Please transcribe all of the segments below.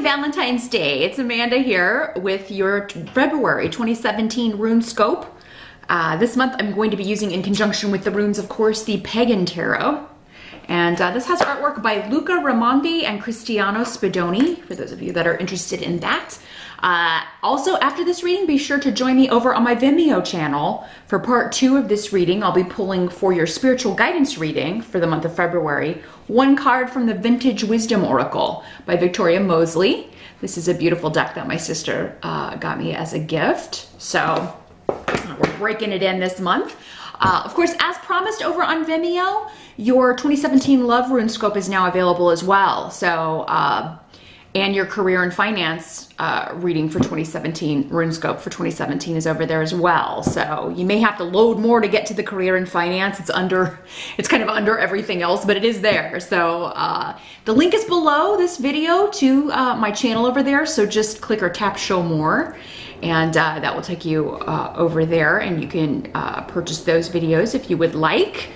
Valentine's Day. It's Amanda here with your February 2017 RuneScope. This month I'm going to be using, in conjunction with the runes, of course, the Pagan Tarot. And this has artwork by Luca Raimondi and Cristiano Spadoni, for those of you that are interested in that. Also, after this reading, be sure to join me over on my Vimeo channel for part 2 of this reading. I'll be pulling for your spiritual guidance reading for the month of February, one card from the Vintage Wisdom Oracle by Victoria Mosley. This is a beautiful deck that my sister got me as a gift. So we're breaking it in this month. Of course, as promised over on Vimeo, your 2017 Love RuneScope is now available as well. So, and your Career and Finance reading for 2017, RuneScope for 2017 is over there as well. So you may have to load more to get to the Career and Finance. It's kind of under everything else, but it is there. So the link is below this video to my channel over there. So just click or tap show more, and that will take you over there, and you can purchase those videos if you would like.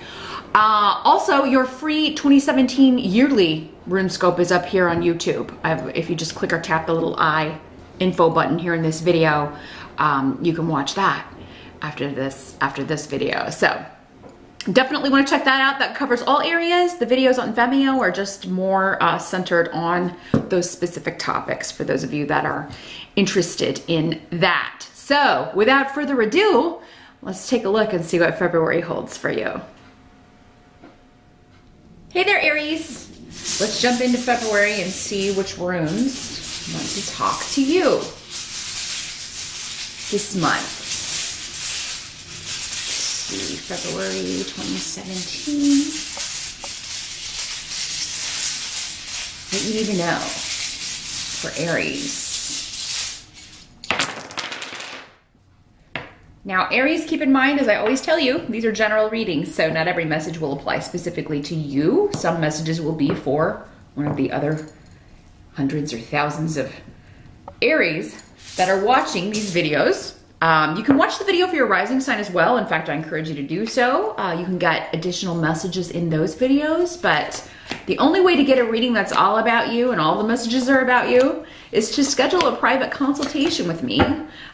Also, your free 2017 yearly RuneScope is up here on YouTube. If you just click or tap the little I info button here in this video, you can watch that after this video. So definitely want to check that out. That covers all areas. The videos on Vimeo are just more centered on those specific topics for those of you that are interested in that. So without further ado, let's take a look and see what February holds for you. Hey there, Aries. Let's jump into February and see which runes want to talk to you this month. Let's see, February 2017. What you need to know for Aries. Now, Aries, keep in mind, as I always tell you, these are general readings, so not every message will apply specifically to you. Some messages will be for one of the other hundreds or thousands of Aries that are watching these videos. You can watch the video for your rising sign as well. In fact, I encourage you to do so. You can get additional messages in those videos, but the only way to get a reading that's all about you and all the messages are about you is to schedule a private consultation with me.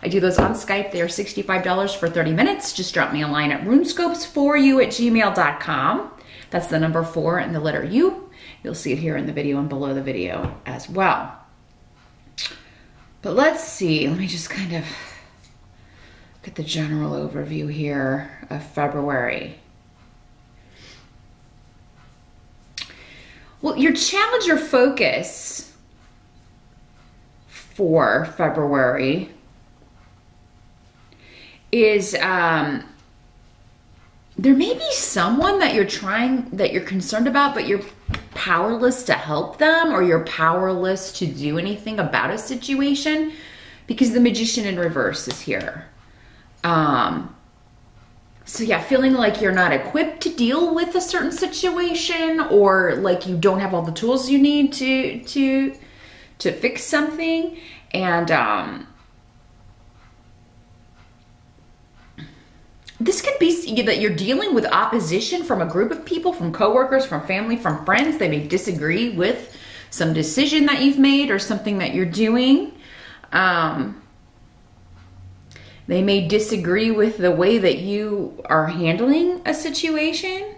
I do those on Skype. They are $65 for 30 minutes. Just drop me a line at runescopes4u@gmail.com. That's the number 4 and the letter U. You'll see it here in the video and below the video as well. But let's see, let me just kind of get the general overview here of February. Well, your challenge or focus for February is there may be someone that you're concerned about, but you're powerless to help them, or you're powerless to do anything about a situation because the Magician in reverse is here. So yeah, feeling like you're not equipped to deal with a certain situation, or like you don't have all the tools you need to fix something. And this could be that you're dealing with opposition from a group of people, from coworkers, from family, from friends. They may disagree with some decision that you've made or something that you're doing. They may disagree with the way that you are handling a situation.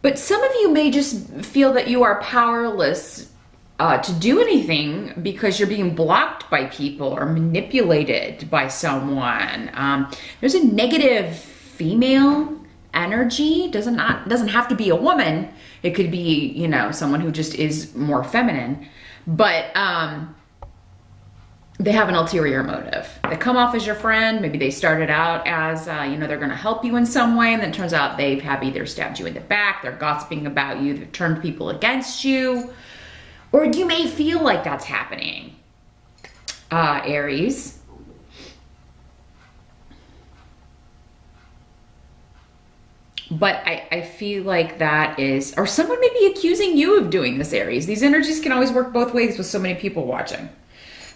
But some of you may just feel that you are powerless to do anything because you're being blocked by people or manipulated by someone. There's a negative female energy. Doesn't have to be a woman. It could be, you know, someone who just is more feminine. But they have an ulterior motive. They come off as your friend. Maybe they started out as, you know, they're going to help you in some way, and then it turns out they have either stabbed you in the back, they're gossiping about you, they've turned people against you, or you may feel like that's happening, Aries. But I feel like that is, or someone may be accusing you of doing this, Aries. These energies can always work both ways with so many people watching.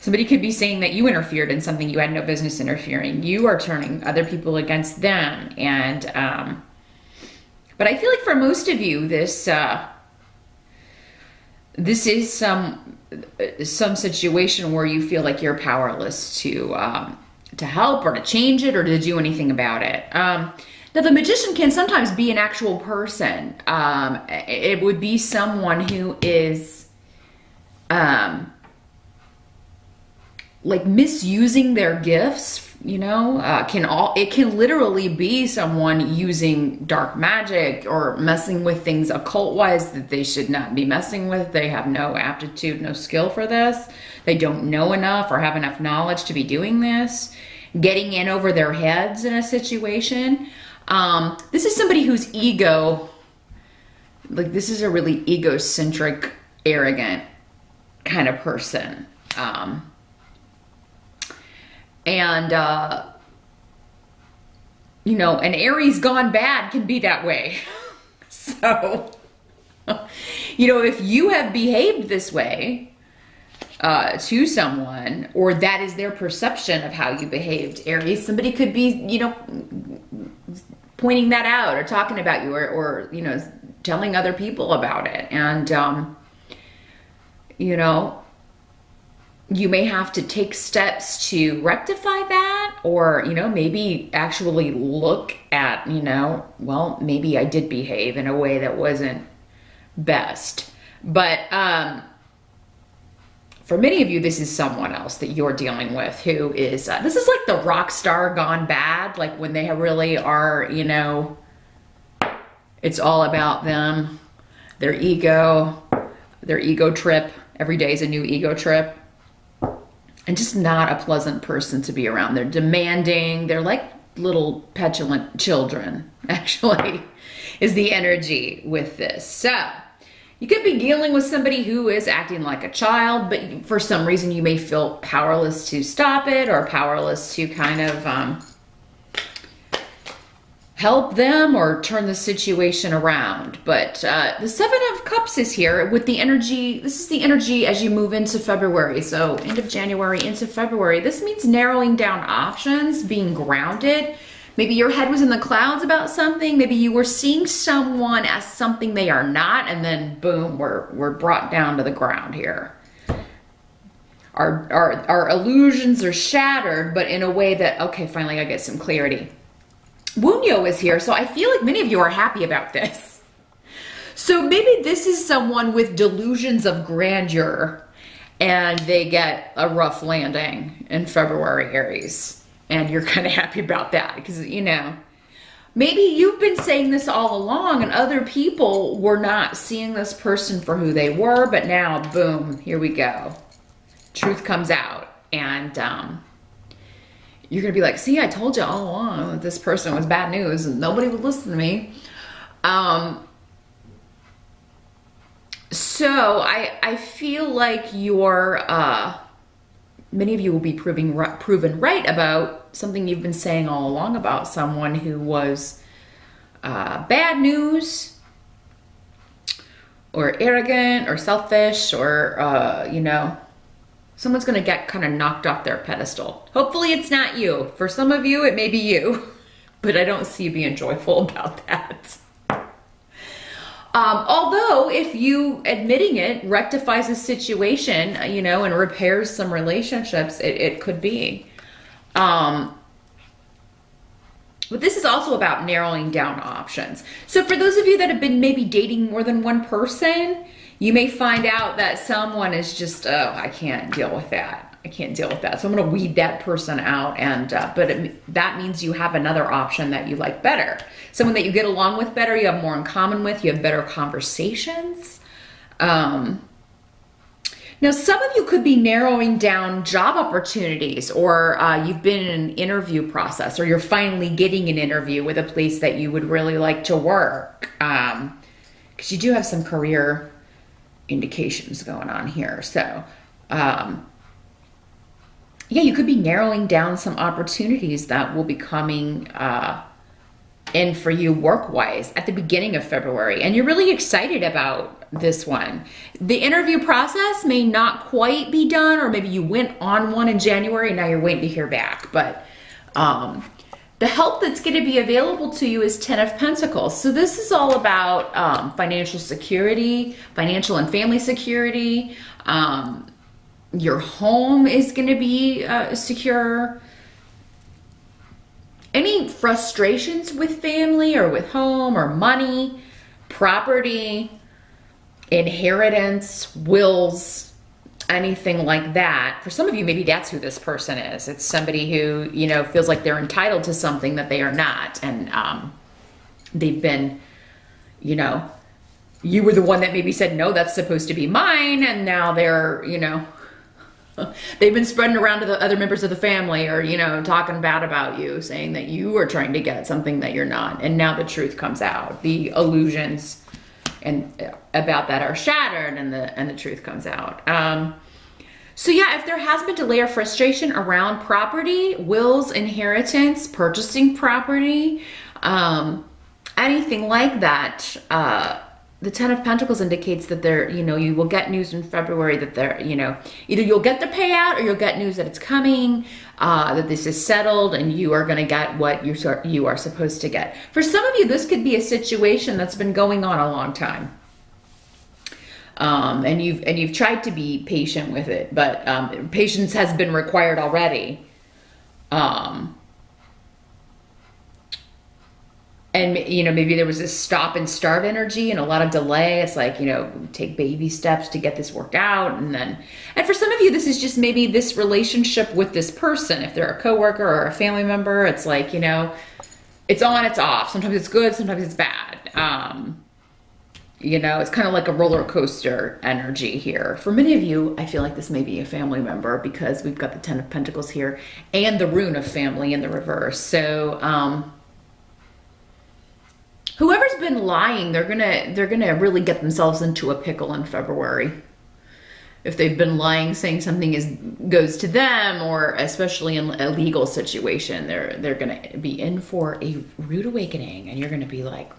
Somebody could be saying that you interfered in something you had no business interfering. You are turning other people against them. And, but I feel like for most of you, this this is some situation where you feel like you're powerless to help or to change it or to do anything about it. Now, the magician can sometimes be an actual person. It would be someone who is like misusing their gifts, you know. It can literally be someone using dark magic or messing with things occult-wise that they should not be messing with. They have no aptitude, no skill for this. They don't know enough or have enough knowledge to be doing this. Getting in over their heads in a situation. This is somebody whose ego, like this is a really egocentric, arrogant kind of person. You know, an Aries gone bad can be that way. So, you know, if you have behaved this way to someone, or that is their perception of how you behaved, Aries, somebody could be, you know, pointing that out or talking about you or you know, telling other people about it. And, you know, you may have to take steps to rectify that, or, you know, maybe actually look at, you know, well, maybe I did behave in a way that wasn't best. But for many of you, this is someone else that you're dealing with who is, this is like the rock star gone bad, like when they really are, you know, it's all about them, their ego trip. Every day is a new ego trip. And just not a pleasant person to be around. They're demanding. They're like little petulant children, actually, is the energy with this. So you could be dealing with somebody who is acting like a child, but for some reason you may feel powerless to stop it or powerless to kind of help them or turn the situation around. But the Seven of Cups is here with the energy. This is the energy as you move into February. So end of January into February. This means narrowing down options, being grounded. Maybe your head was in the clouds about something. Maybe you were seeing someone as something they are not, and then boom, we're brought down to the ground here. Our illusions are shattered, but in a way that, okay, finally I get some clarity. Wunyo is here, so I feel like many of you are happy about this. So maybe this is someone with delusions of grandeur and they get a rough landing in February, Aries. And you're kind of happy about that because, you know, maybe you've been saying this all along and other people were not seeing this person for who they were, but now, boom, here we go. Truth comes out and, you're going to be like, see, I told you all along that this person was bad news and nobody would listen to me. So I feel like you're, many of you will be proven right about something you've been saying all along about someone who was bad news or arrogant or selfish or, you know, someone's going to get kind of knocked off their pedestal. Hopefully it's not you. For some of you, it may be you, but I don't see you being joyful about that. Although if you admitting it rectifies a situation, you know, and repairs some relationships, it could be. But this is also about narrowing down options. So for those of you that have been maybe dating more than one person, you may find out that someone is just, oh, I can't deal with that. I can't deal with that. So I'm going to weed that person out. And that means you have another option that you like better. Someone that you get along with better, you have more in common with, you have better conversations. Now, some of you could be narrowing down job opportunities, or you've been in an interview process, or you're finally getting an interview with a place that you would really like to work. Because you do have some career indications going on here. So, yeah, you could be narrowing down some opportunities that will be coming in for you work-wise at the beginning of February. And you're really excited about this one. The interview process may not quite be done, or maybe you went on one in January and now you're waiting to hear back. But The help that's going to be available to you is 10 of Pentacles. So this is all about financial security, financial and family security. Your home is going to be secure. Any frustrations with family or with home or money, property, inheritance, wills, anything like that. For some of you, maybe that's who this person is. It's somebody who, you know, feels like they're entitled to something that they are not. And they've been, you know, you were the one that maybe said, no, that's supposed to be mine. And now they're, you know, they've been spreading around to the other members of the family, or, you know, talking bad about you, saying that you are trying to get something that you're not. And now the truth comes out. The illusions and about that are shattered, and the truth comes out. So yeah, if there has been delay or frustration around property, wills, inheritance, purchasing property, anything like that, the 10 of Pentacles indicates that there, you know, you will get news in February that there, you know, either you'll get the payout or you'll get news that it's coming, that this is settled, and you are going to get what you are supposed to get. For some of you, this could be a situation that's been going on a long time. And you've tried to be patient with it, but patience has been required already. And, you know, maybe there was this stop and start energy and a lot of delay. It's like, you know, take baby steps to get this worked out. And for some of you, this is just maybe this relationship with this person. If they're a coworker or a family member, it's like, you know, it's on, it's off. Sometimes it's good, sometimes it's bad. You know, it's kind of like a roller coaster energy here. For many of you, I feel like this may be a family member, because we've got the 10 of Pentacles here and the rune of family in the reverse. So, whoever's been lying, they're gonna really get themselves into a pickle in February. If they've been lying, saying something goes to them, or especially in a legal situation, they're gonna be in for a rude awakening, and you're gonna be like,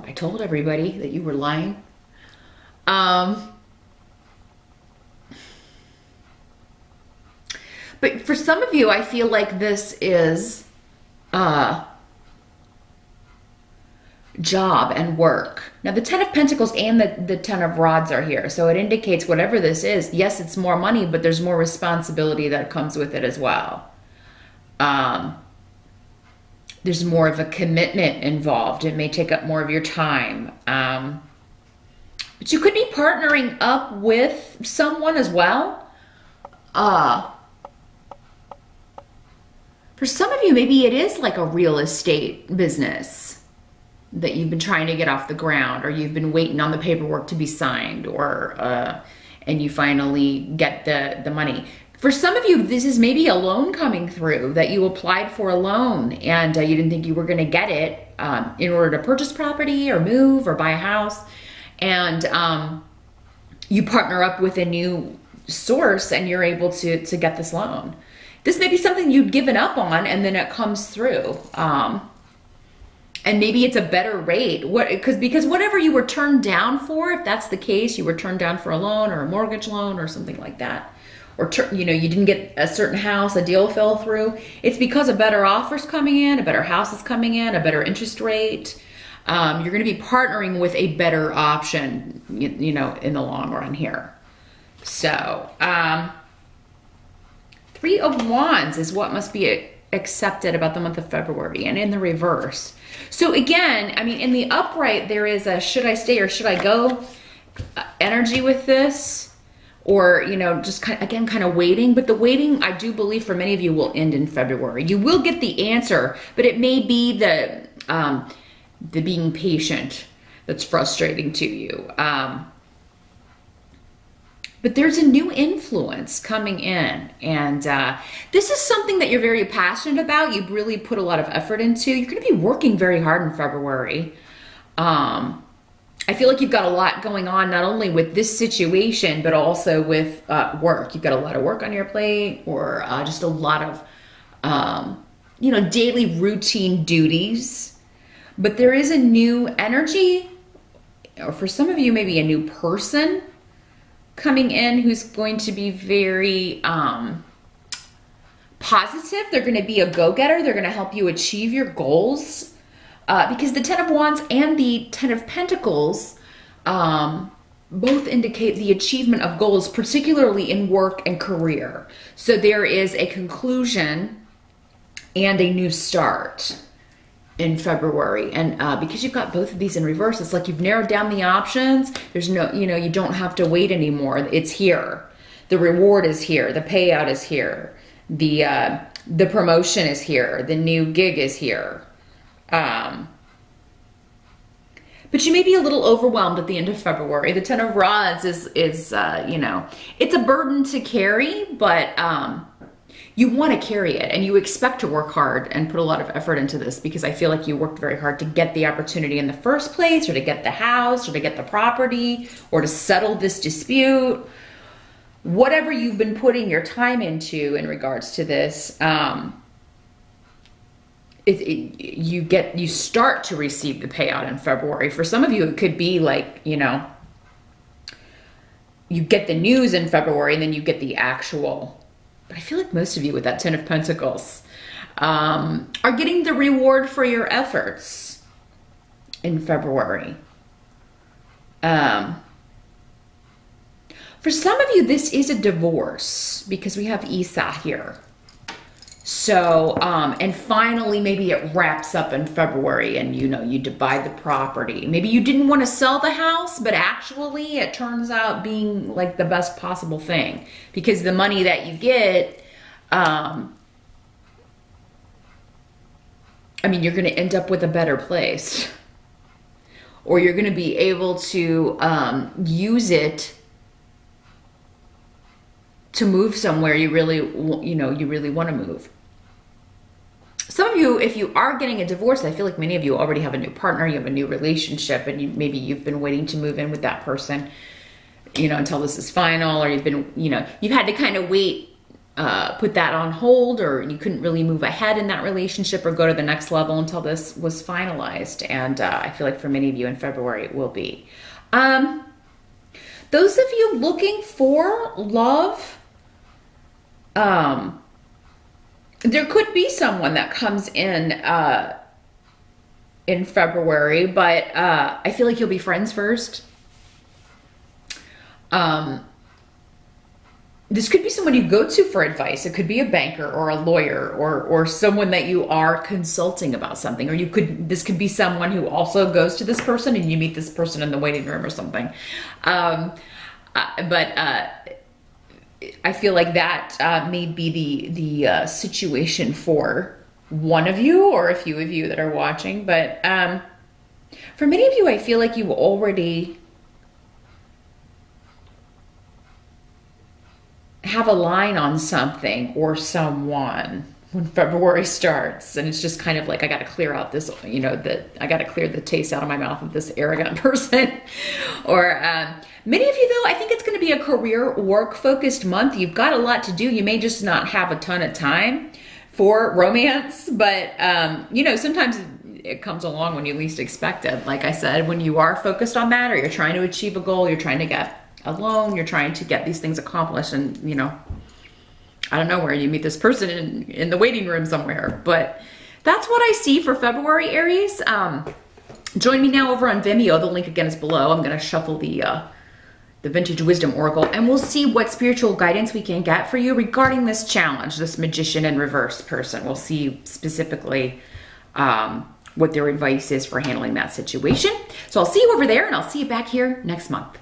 I told everybody that you were lying. But for some of you, I feel like this is job and work. Now the 10 of Pentacles and the 10 of Rods are here. So it indicates whatever this is, yes, it's more money, but there's more responsibility that comes with it as well. There's more of a commitment involved. It may take up more of your time. But you could be partnering up with someone as well. For some of you, maybe it is like a real estate business that you've been trying to get off the ground, or you've been waiting on the paperwork to be signed, or and you finally get the money. For some of you, this is maybe a loan coming through, that you applied for a loan and you didn't think you were going to get it in order to purchase property or move or buy a house. And you partner up with a new source and you're able to get this loan. This may be something you'd given up on, and then it comes through. And maybe it's a better rate. Because whatever you were turned down for, if that's the case, you were turned down for a loan or a mortgage loan or something like that, or you know, you didn't get a certain house, a deal fell through, it's because a better offer's coming in, a better house is coming in, a better interest rate. You're going to be partnering with a better option, you know, in the long run here. So, 3 of Wands is what must be accepted about the month of February, and in the reverse. So again, I mean, in the upright, there is a should I stay or should I go energy with this, or, you know, just kind of waiting. But the waiting, I do believe for many of you, will end in February. You will get the answer, but it may be the being patient that's frustrating to you. But there's a new influence coming in, and this is something that you're very passionate about. You've really put a lot of effort into. You're going to be working very hard in February. I feel like you've got a lot going on, not only with this situation, but also with work. You've got a lot of work on your plate, or just a lot of, you know, daily routine duties. But there is a new energy, or for some of you, maybe a new person coming in who's going to be very positive. They're going to be a go-getter. They're going to help you achieve your goals. Because the Ten of Wands and the Ten of Pentacles both indicate the achievement of goals, particularly in work and career. So there is a conclusion and a new start in February. And because you've got both of these in reverse, it's like you've narrowed down the options. There's no, you don't have to wait anymore. It's here. The reward is here. The payout is here. The promotion is here. The new gig is here. But you may be a little overwhelmed at the end of February. The Ten of Rods is it's a burden to carry, but you want to carry it and you expect to work hard and put a lot of effort into this, because I feel like you worked very hard to get the opportunity in the first place, or to get the house, or to get the property, or to settle this dispute. Whatever you've been putting your time into in regards to this, you start to receive the payout in February. For some of you, it could be like, you get the news in February and then you get the actual. But I feel like most of you with that Ten of Pentacles are getting the reward for your efforts in February. For some of you, this is a divorce, because we have Isa here. So, and finally, maybe it wraps up in February and, you divide the property. Maybe you didn't want to sell the house, but actually it turns out being like the best possible thing, because the money that you get, you're going to end up with a better place, or you're going to be able to use it to move somewhere you really want to move. Some of you, if you are getting a divorce, I feel like many of you already have a new partner, you have a new relationship, and maybe you've been waiting to move in with that person, until this is final, or you've had to kind of wait, put that on hold, or you couldn't really move ahead in that relationship or go to the next level until this was finalized. And I feel like for many of you in February, it will be. Those of you looking for love, there could be someone that comes in February, but I feel like you'll be friends first. This could be someone you go to for advice. It could be a banker or a lawyer, or someone that you are consulting about something, or this could be someone who also goes to this person and you meet this person in the waiting room or something. I feel like that may be the situation for one of you or a few of you that are watching. But for many of you, I feel like you already have a line on something or someone when February starts, and it's just kind of like, I got to clear out this, I got to clear the taste out of my mouth of this arrogant person. Or many of you, though, I think it's going to be a career work focused month. You've got a lot to do. You may just not have a ton of time for romance, but sometimes it comes along when you least expect it. Like I said, when you are focused on that, or you're trying to achieve a goal, you're trying to get a loan, you're trying to get these things accomplished, and I don't know where you meet this person in the waiting room somewhere, but that's what I see for February, Aries. Join me now over on Vimeo. The link again is below. I'm going to shuffle the Vintage Wisdom Oracle, and we'll see what spiritual guidance we can get for you regarding this challenge, this Magician in reverse person. We'll see specifically what their advice is for handling that situation. So I'll see you over there, and I'll see you back here next month.